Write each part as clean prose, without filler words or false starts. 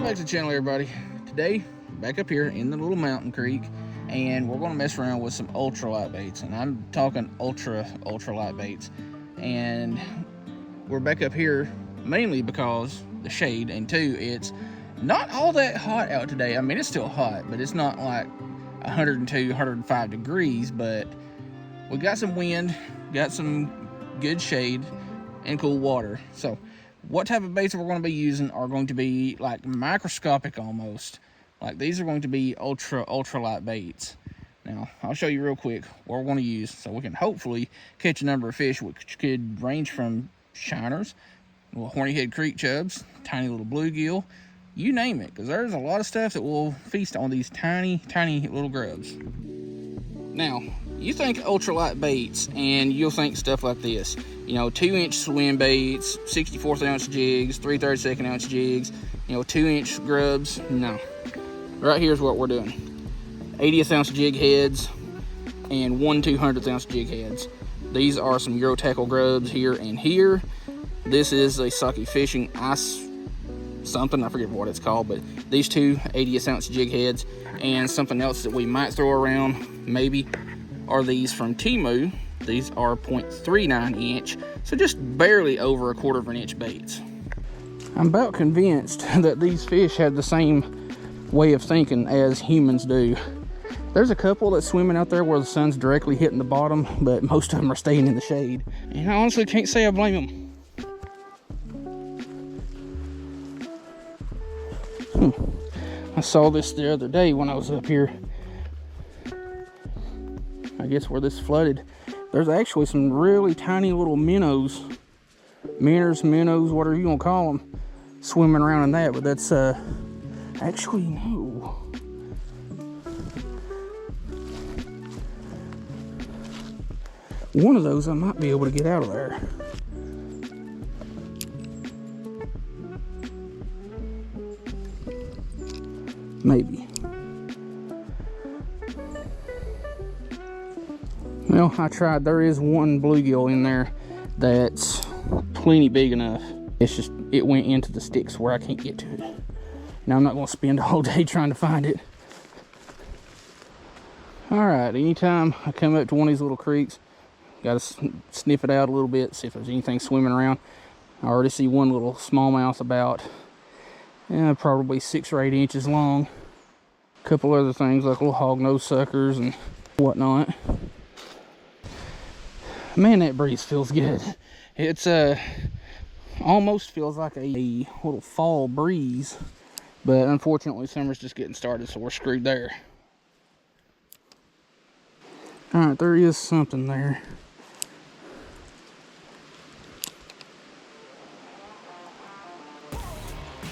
Welcome back to the channel, everybody. Today, back up here in the little mountain creek, and we're going to mess around with some ultralight baits. And I'm talking ultralight baits. And we're back up here mainly because the shade, and two, it's not all that hot out today. I mean, it's still hot, but it's not like 102, 105 degrees, but we got some wind, got some good shade, and cool water. So what type of baits we're going to be using are going to be like microscopic almost. Like these are going to be ultralight baits. Now, I'll show you real quick what we're going to use so we can hopefully catch a number of fish, which could range from shiners, little horny head creek chubs, tiny little bluegill, you name it, because there's a lot of stuff that will feast on these tiny little grubs. Now, you think ultralight baits and you'll think stuff like this, you know, 2-inch swim baits, 64th ounce jigs, 3/32 ounce jigs, you know, 2-inch grubs. No, right here's what we're doing: 80th ounce jig heads and 1/200th ounce jig heads. These are some Euro tackle grubs here and here. This is a Saki Fishing ice something, I forget what it's called, but these two 80th ounce jig heads, and something else that we might throw around maybe are these from Temu. These are 0.39 inch, so just barely over 1/4 of an inch baits. I'm about convinced that these fish have the same way of thinking as humans do. There's a couple that's swimming out there where the sun's directly hitting the bottom, but most of them are staying in the shade. And I honestly can't say I blame them. I saw this the other day when I was up here. I guess where this flooded. There's actually some really tiny little minnows, whatever you want to call them, swimming around in that. But that's actually no. One of those I might be able to get out of there. Maybe. Well, I tried. There is one bluegill in there that's plenty big enough. It's just, it went into the sticks where I can't get to it. Now, I'm not going to spend a whole day trying to find it. Alright, anytime I come up to one of these little creeks, got to sniff it out a little bit, see if there's anything swimming around. I already see one little smallmouth about probably 6 or 8 inches long. A couple other things like little hognose suckers and whatnot. Man, that breeze feels good. It's almost feels like a little fall breeze, but unfortunately summer's just getting started, so we're screwed there. All right, there is something there.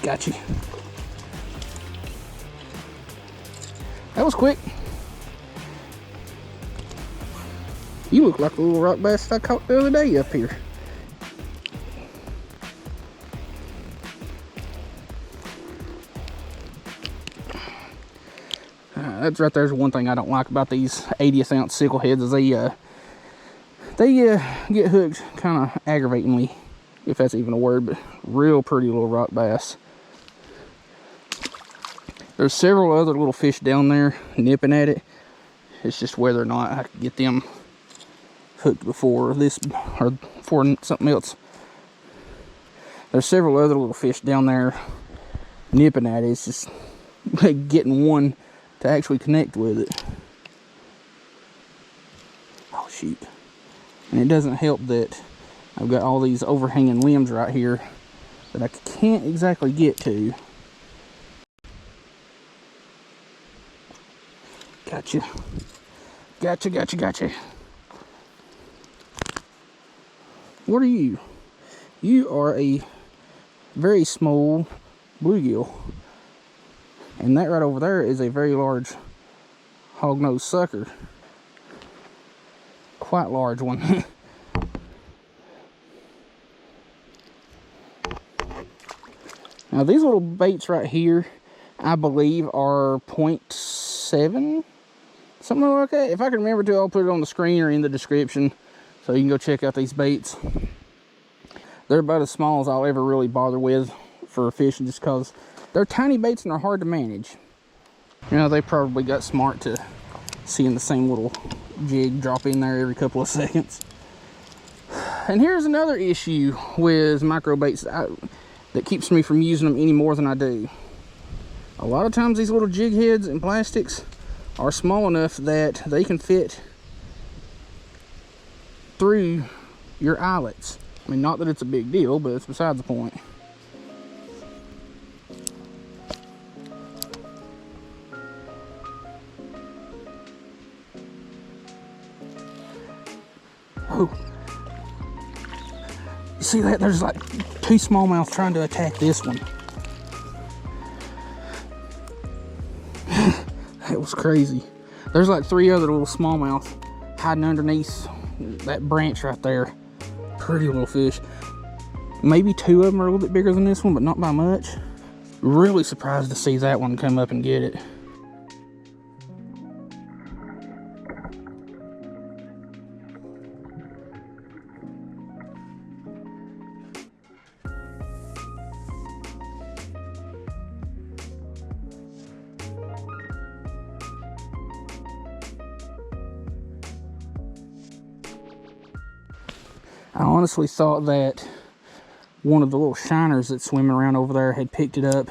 Gotcha. That was quick. You look like the little rock bass I caught the other day up here. That's right. There's one thing I don't like about these 80th ounce sickle heads is they get hooked kind of aggravatingly, if that's even a word, but real pretty little rock bass. There's several other little fish down there nipping at it. It's just whether or not I can get them hooked before this or before something else. There's several other little fish down there nipping at it. It's just like getting one to actually connect with it. Oh shoot. And it doesn't help that I've got all these overhanging limbs right here that I can't exactly get to. Gotcha. Gotcha. What are you? You are a very small bluegill. And that right over there is a very large hognose sucker. Quite large one. Now these little baits right here, I believe are 0.7, something like that. If I can remember to, I'll put it on the screen or in the description so you can go check out these baits. They're about as small as I'll ever really bother with for fishing, just because they're tiny baits and they're hard to manage. You know, they probably got smart to seeing the same little jig drop in there every couple of seconds. And here's another issue with micro baits that keeps me from using them any more than I do. A lot of times these little jig heads and plastics are small enough that they can fit through your eyelets. I mean, not that it's a big deal, but it's beside the point. Oh, you see that? There's like 2 smallmouth trying to attack this one. That was crazy. There's like 3 other little smallmouth hiding underneath that branch right there. Pretty little fish. Maybe 2 of them are a little bit bigger than this one, but not by much. Really surprised to see that one come up and get it. I honestly thought that one of the little shiners that's swimming around over there had picked it up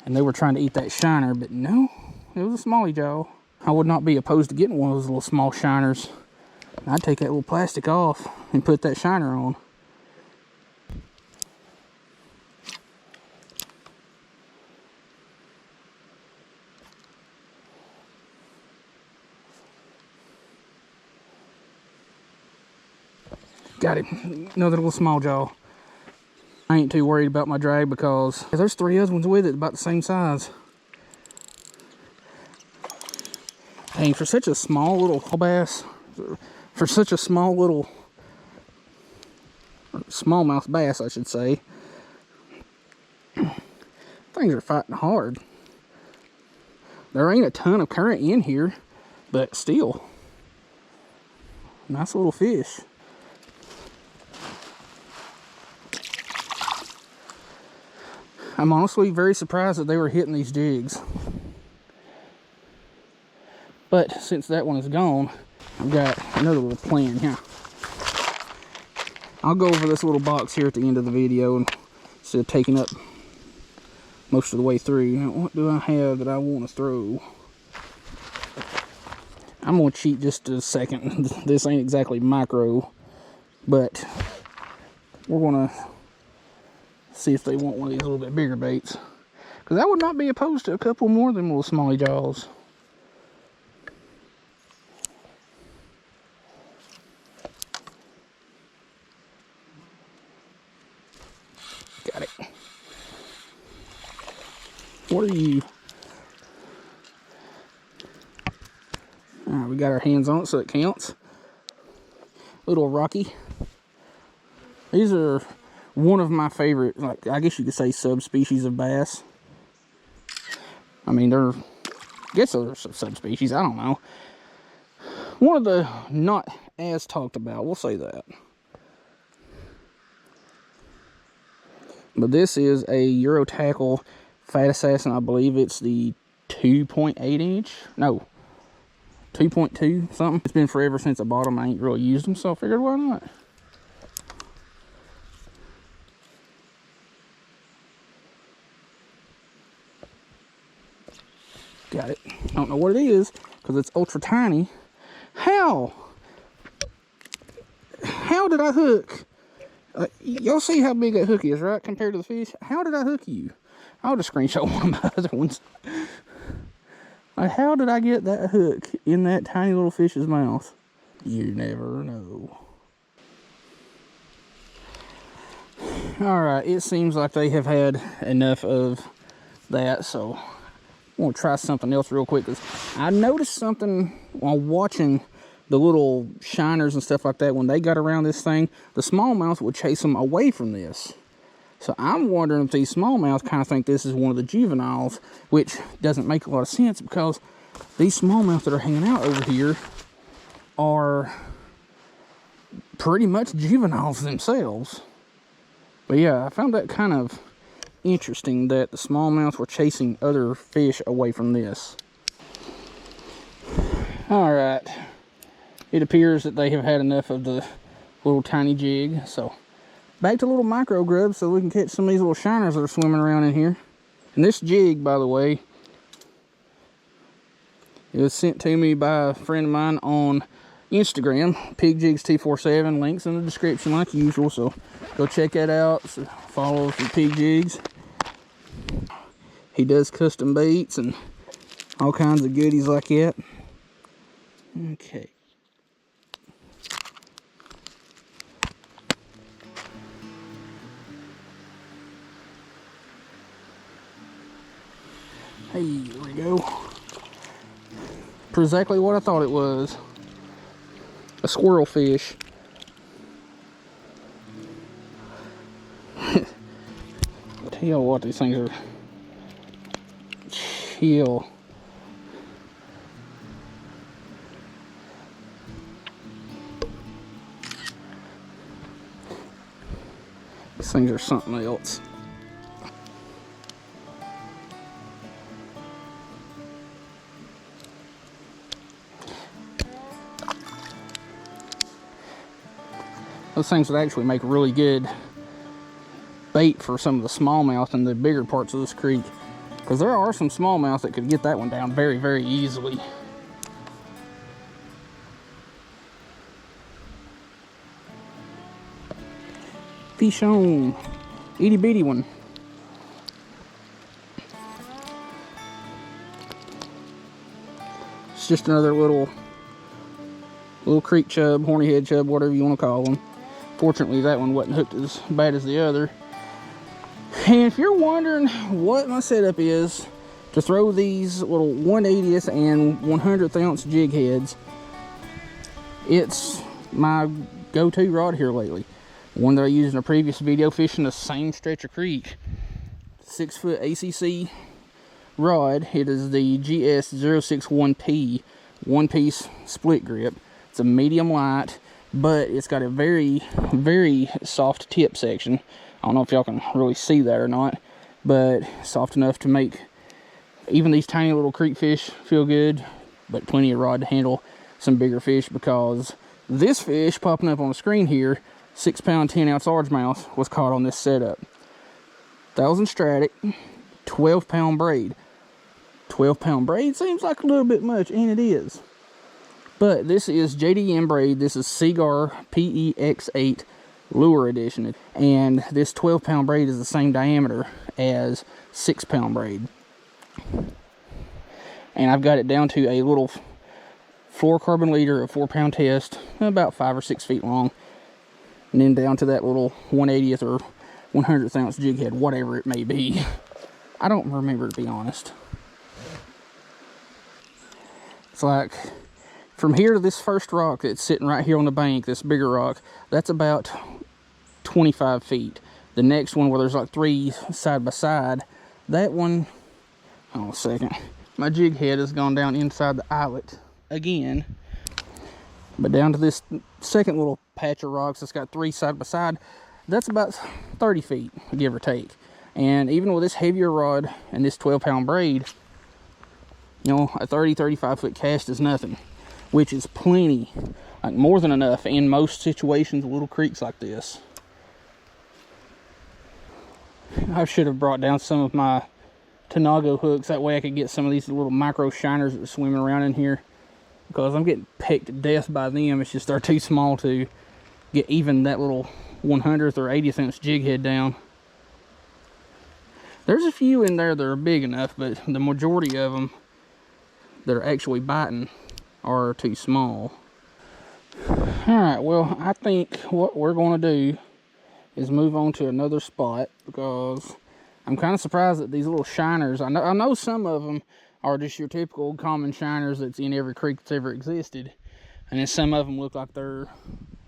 and they were trying to eat that shiner, but no, it was a smallie jaw. I would not be opposed to getting one of those little small shiners. I'd take that little plastic off and put that shiner on. Got him. Another little small jaw. I ain't too worried about my drag because there's 3 other ones with it about the same size. Dang, for such a small little bass, for such a small little smallmouth bass, I should say, things are fighting hard. There ain't a ton of current in here, but still, nice little fish. I'm honestly very surprised that they were hitting these jigs. But since that one is gone, I've got another little plan here. I'll go over this little box here at the end of the video and instead of taking up most of the way through. Now, what do I have that I want to throw? I'm going to cheat just a second. This ain't exactly micro, but we're going to see if they want one of these little bit bigger baits, because I would not be opposed to a couple more of them little smallie jaws. Got it. What are you? All right, we got our hands on it, so it counts. Little Rocky. These are one of my favorite, like, I guess you could say, subspecies of bass. I mean, I guess they're subspecies, I don't know. One of the not as talked about, we'll say that. But this is a Euro Tackle Fat Assassin. I believe it's the 2.8 inch. No, 2.2 something. It's been forever since I bought them. I ain't really used them, so I figured, why not? Got it. I don't know what it is because it's ultra tiny. How did I hook? Y'all see how big that hook is, right? Compared to the fish. How did I hook you? I'll just screenshot one of my other ones. Like, how did I get that hook in that tiny little fish's mouth? You never know. Alright, it seems like they have had enough of that, so I'm going to try something else real quick. 'Cause I noticed something while watching the little shiners and stuff like that. When they got around this thing, the smallmouth would chase them away from this. So I'm wondering if these smallmouth kind of think this is one of the juveniles, which doesn't make a lot of sense because these smallmouth that are hanging out over here are pretty much juveniles themselves. But yeah, I found that kind of interesting that the smallmouth were chasing other fish away from this. All right, it appears that they have had enough of the little tiny jig, so back to little micro grubs so we can catch some of these little shiners that are swimming around in here. And this jig, by the way, it was sent to me by a friend of mine on Instagram, PigJigsT47, links in the description like usual, so go check that out. So follow the Pig Jigs. He does custom baits and all kinds of goodies like that. Okay. Hey, there we go. For exactly what I thought it was. A squirrel fish. Tell you what, these things are chill. These things are something else. Those things would actually make really good bait for some of the smallmouth in the bigger parts of this creek, because there are some smallmouth that could get that one down very, very easily. Fish on, itty bitty one. It's just another little creek chub, horny head chub, whatever you want to call them. Fortunately, that one wasn't hooked as bad as the other. And if you're wondering what my setup is to throw these little 1/80th and 100th ounce jig heads, it's my go-to rod here lately. One that I used in a previous video fishing the same stretch of creek. 6-foot ACC rod. It is the GS061P one-piece split grip. It's a medium light, but it's got a very, very soft tip section. I don't know if y'all can really see that or not, but soft enough to make even these tiny little creek fish feel good, but plenty of rod to handle some bigger fish, because this fish popping up on the screen here, 6-pound 10-ounce largemouth, was caught on this setup. 1000 Stradic, 12-pound braid. 12-pound braid seems like a little bit much, and it is. But this is JDM braid. This is Seagar PEX8 lure edition, and this 12-pound braid is the same diameter as 6-pound braid. And I've got it down to a little fluorocarbon leader, a 4-pound test, about 5 or 6 feet long, and then down to that little 1/80th or 100th ounce jig head, whatever it may be. I don't remember, to be honest. It's like from here to this first rock that's sitting right here on the bank, this bigger rock, that's about 25 feet. The next one, where there's like 3 side by side, that one, hold on a second, my jig head has gone down inside the eyelet again. But down to this second little patch of rocks that's got 3 side by side, that's about 30 feet, give or take. And even with this heavier rod and this 12-pound braid, you know, a 30-35 foot cast is nothing, which is plenty, like more than enough in most situations, little creeks like this. I should have brought down some of my Tanago hooks, that way I could get some of these little micro shiners that are swimming around in here, because I'm getting pecked to death by them. It's just they're too small to get even that little 100th or 80th ounce jig head down. There's a few in there that are big enough, but the majority of them that are actually biting are too small. Alright, well, I think what we're going to do is move on to another spot, because I'm kind of surprised that these little shiners, I know some of them are just your typical common shiners that's in every creek that's ever existed, and then some of them look like they're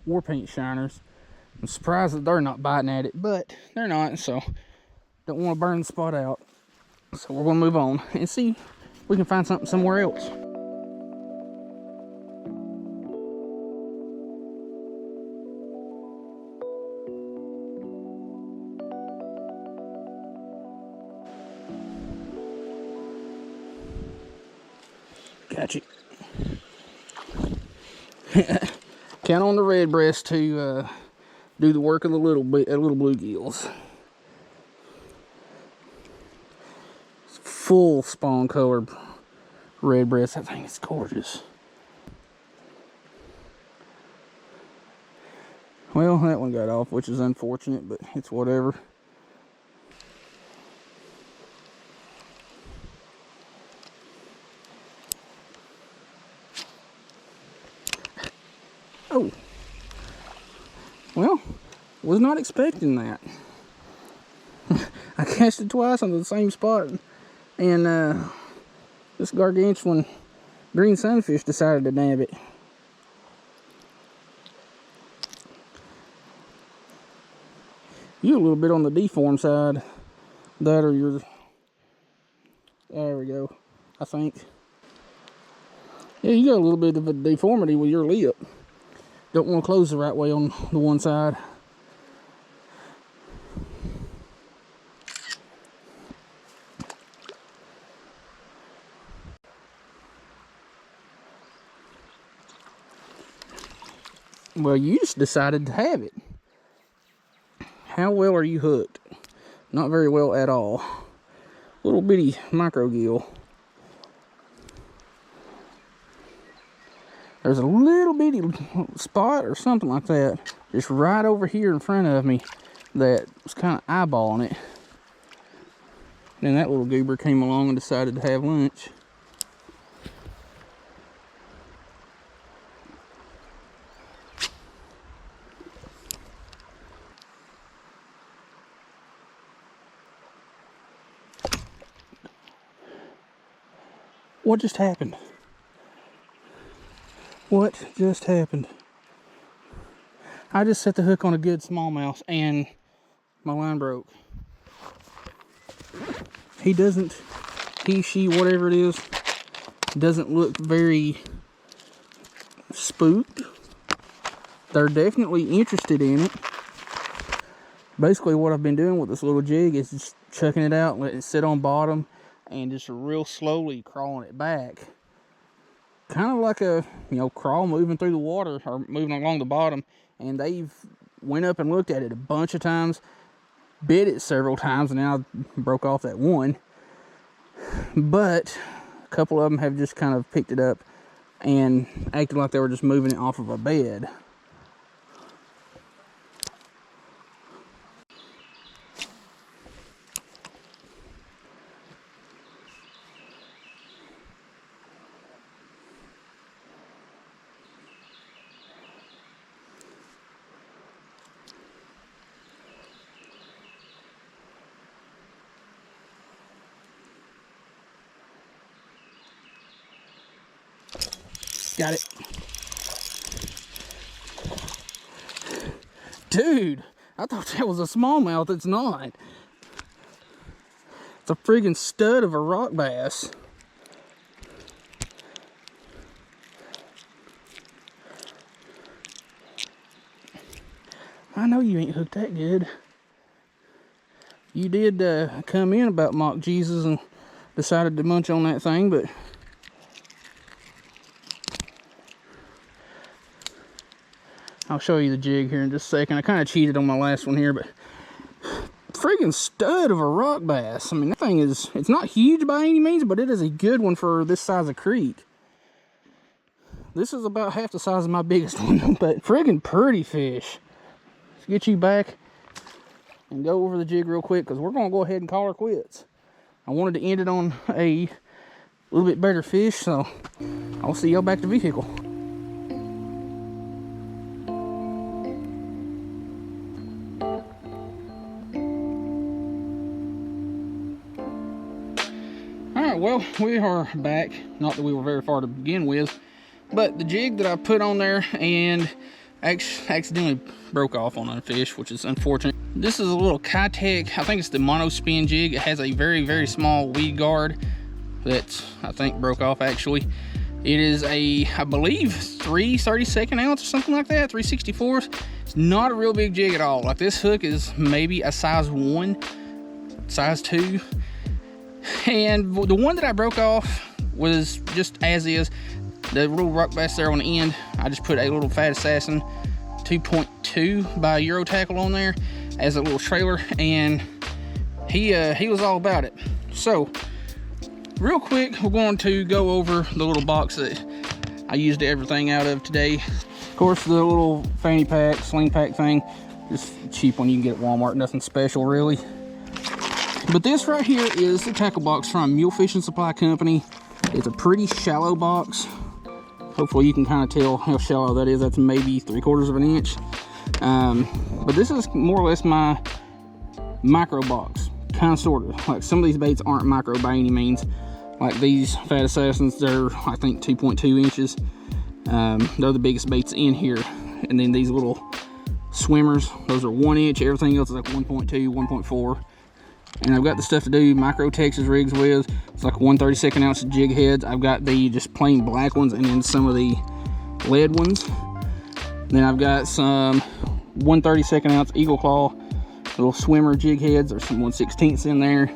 war paint shiners. I'm surprised that they're not biting at it, but they're not, so don't want to burn the spot out. So we're going to move on and see if we can find something somewhere else. Got you. Count on the red breast to do the work of the little bluegills. Full spawn color red breast. I think it's gorgeous. Well, that one got off, which is unfortunate, but it's whatever. Oh. Well, was not expecting that. I cast it twice on the same spot, and this gargantuan green sunfish decided to nab it. You're a little bit on the deformed side. That or your... There we go, I think. Yeah, you got a little bit of a deformity with your lip. Don't want to close the right way on the one side. Well, you just decided to have it. How well are you hooked? Not very well at all. Little bitty micro gill. There's a little bitty spot or something like that just right over here in front of me that was kind of eyeballing it. Then that little goober came along and decided to have lunch. What just happened? What just happened? I just set the hook on a good smallmouth and my line broke. He, she, whatever it is, doesn't look very spooked. They're definitely interested in it. Basically what I've been doing with this little jig is just chucking it out, letting it sit on bottom, and just real slowly crawling it back. Kind of like a, crawl moving through the water or moving along the bottom. And they've went up and looked at it a bunch of times, bit it several times, and now broke off that one. But a couple of them have just kind of picked it up and acted like they were just moving it off of a bed. Got it. Dude, I thought that was a smallmouth. It's not. It's a friggin' stud of a rock bass. I know you ain't hooked that good. You did come in about mock Jesus and decided to munch on that thing, but I'll show you the jig here in just a second. I kind of cheated on my last one here, but friggin' stud of a rock bass. I mean, that thing is, it's not huge by any means, but it is a good one for this size of creek. This is about half the size of my biggest one, but friggin' pretty fish. Let's get you back and go over the jig real quick, because we're going to go ahead and call her quits. I wanted to end it on a little bit better fish, so I'll see y'all back to vehicle. Well, we are back. Not that we were very far to begin with, but the jig that I put on there and accidentally broke off on a fish, which is unfortunate. This is a little Kitech, I think it's the monospin jig. It has a very, very small weed guard that I think broke off actually. It is a, I believe, 3/32 ounce or something like that, 3/64. It's not a real big jig at all. Like, this hook is maybe a size 1, size 2. And the one that I broke off was just as is. The little rock bass there on the end, I just put a little Fat Assassin 2.2 by Euro Tackle on there as a little trailer, and he was all about it. So real quick, we're going to go over the little box that I used everything out of today. Of course, the little fanny pack, sling pack thing, just cheap one you can get at Walmart, nothing special really. But this right here is the tackle box from Mule Fishing Supply Company. It's a pretty shallow box. Hopefully you can kind of tell how shallow that is. That's maybe 3/4 of an inch. But this is more or less my micro box, kind of sort of. Like some of these baits aren't micro by any means. Like these Fat Assassins, they're I think 2.2 inches. They're the biggest baits in here. And then these little swimmers, those are 1 inch. Everything else is like 1.2, 1.4. And I've got the stuff to do micro Texas rigs with. It's like 1/32 ounce jig heads. I've got the just plain black ones and then some of the lead ones. Then I've got some 1/32 ounce Eagle Claw little swimmer jig heads. There's some 1/16 in there.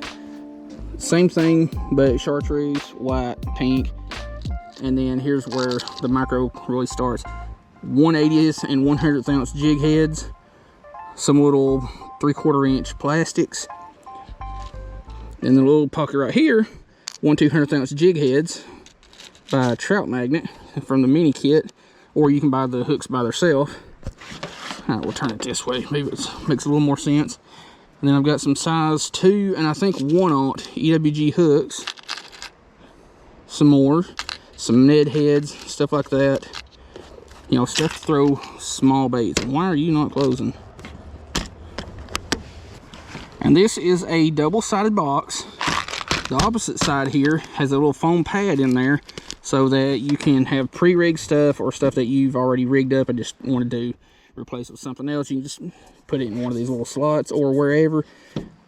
Same thing, but chartreuse, white, pink. And then here's where the micro really starts. 1/80th and 100th ounce jig heads. Some little 3/4 inch plastics. And the little pocket right here, 1/200th ounce jig heads by Trout Magnet from the mini kit, or you can buy the hooks by themselves. All right, we'll turn it this way. Maybe it makes a little more sense. And then I've got some size 2 and I think 1/0 EWG hooks. Some more, some Ned heads, stuff like that. You know, stuff to throw small baits. Why are you not closing? And this is a double-sided box. The opposite side here has a little foam pad in there so that you can have pre-rigged stuff or stuff that you've already rigged up and just wanted to replace it with something else. You can just put it in one of these little slots or wherever,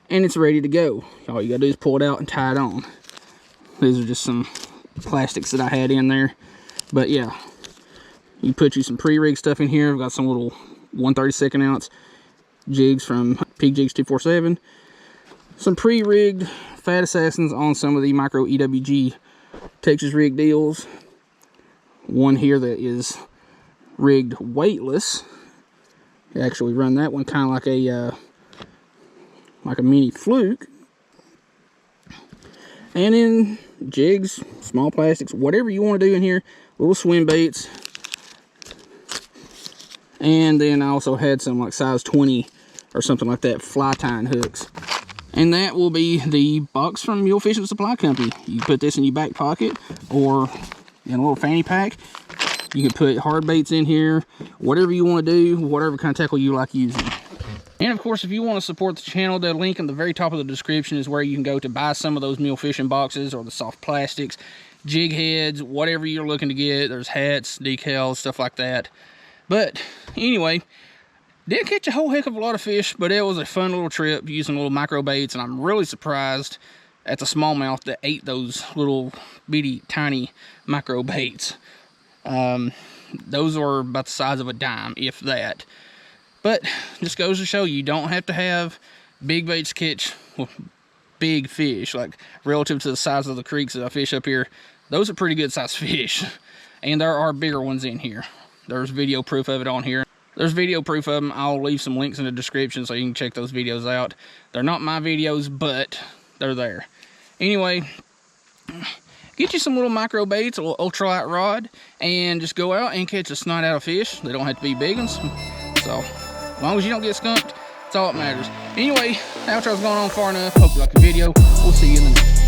and it's ready to go. All you gotta do is pull it out and tie it on. These are just some plastics that I had in there. But yeah, you put you some pre-rigged stuff in here. I've got some little 1/32 ounce jigs from Pig Jigs 247, some pre-rigged Fat Assassins on some of the micro EWG Texas rig deals. One here that is rigged weightless. I actually run that one kind of like a mini fluke. And then jigs, small plastics, whatever you want to do in here, little swim baits. And then I also had some like size 20 or something like that fly tying hooks. And that will be the box from Mule Fishing Supply Company. You put this in your back pocket or in a little fanny pack. You can put hard baits in here, whatever you want to do, whatever kind of tackle you like using. And of course, if you want to support the channel, the link in the very top of the description is where you can go to buy some of those mule fishing boxes or the soft plastics, jig heads, whatever you're looking to get. There's hats, decals, stuff like that. But anyway, didn't catch a whole heck of a lot of fish, but it was a fun little trip using little micro baits, and I'm really surprised at the smallmouth that ate those little bitty tiny micro baits. Those are about the size of a dime, if that. But just goes to show you don't have to have big baits to catch big fish. Like relative to the size of the creeks that I fish up here, those are pretty good sized fish. And there are bigger ones in here. There's video proof of it on here. There's video proof of them. I'll leave some links in the description so you can check those videos out. They're not my videos, but they're there. Anyway, get you some little micro baits, a little ultralight rod, and just go out and catch a snot out of fish. They don't have to be big ones. So, as long as you don't get skunked, that's all that matters. Anyway, the outro's going on far enough. Hope you like the video. We'll see you in the next one.